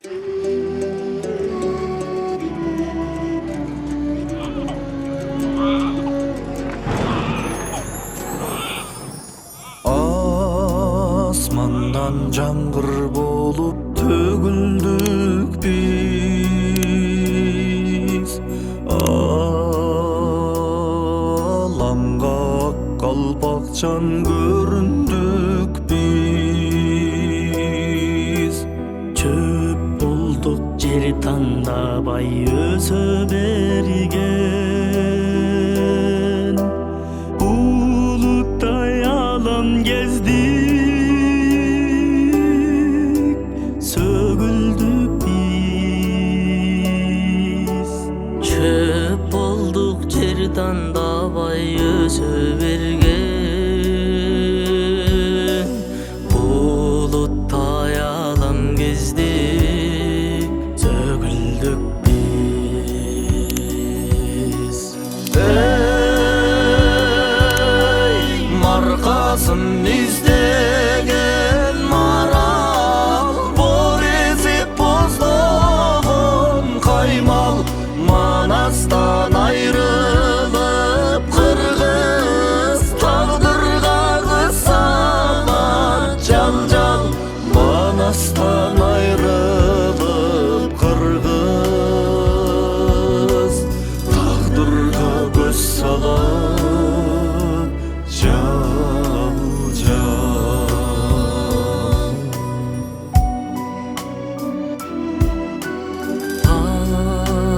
Asmandan жаңғыр болып төгілдік біз, аламға ақ қалпақчан көріндік біз. Чөп болдық жер таңдабай өсө берген, булуттай алам кездик, сөгүлдүк биз. Чөп болдук жер таңдабай өсө берген, булуттай алам кездик, сөгүлдүк биз. Марқасын іздеген марал, бор ezip боздогон каймал, Манастан айрылып кыргыз, тагдырга кысалат жал-жал. Манастан айрылып кыргыз, тагдырга көз салат жал-жал.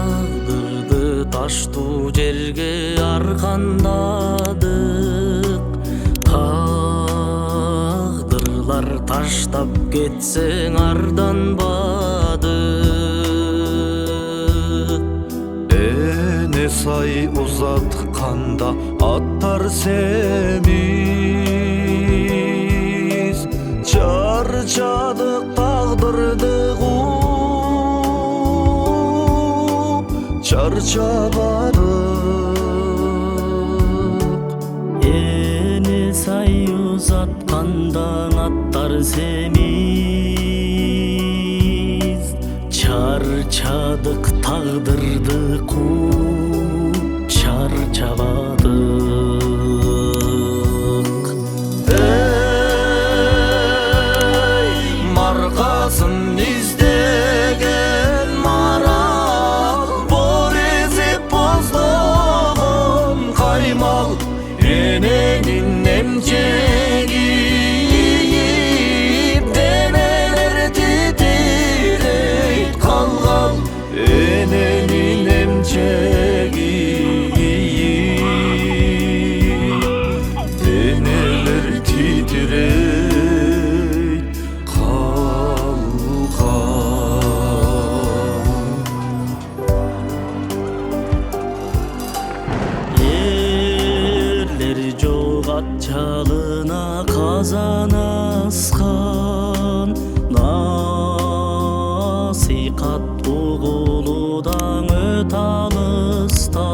Тагдырды таштуу жерге аркандадык, тагдырлар таштап кетсең арданбадык. Эне сай узатканда аттар семиз, чарчадык тагдырды кууп, чарчабадык. Эне сай узатканда аттар семиз, чарчадык тагдырды кууп, чарчабадык. Марқасын іздеген марал, бор ezip боздогон каймал, эненин эмчегип денелер титирейт калган, эненин эмчегип денелер титирейт калган. Ерлер жок ат чалына казан аскан, насыйкат угулудан өтө алыстан.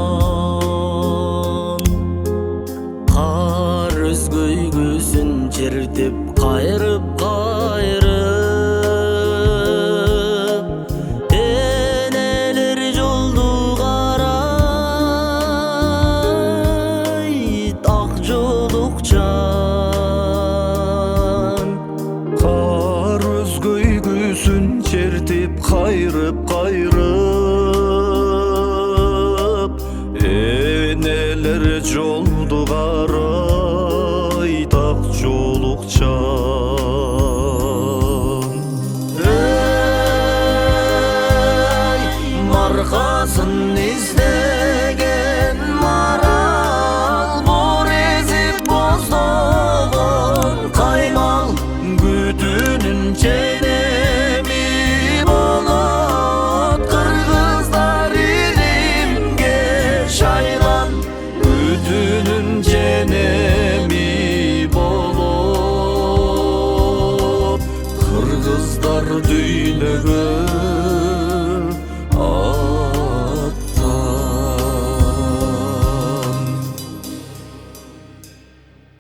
Кар өзгөйгүсүн чертип кайрып кайрып, энелер жолду карайт, ак жолукчан. Кар өзгөйгүсүн чертип кайрып кайрып, энелер жолду карайт, ак жолукчан. Маркасын издеген марал, бор ezip боздогон каймал, күтүүнүн ченеми болот, кыргыздар илимге шайлан, күтүүнүн ченеми болот, кыргыздар дүйнөгө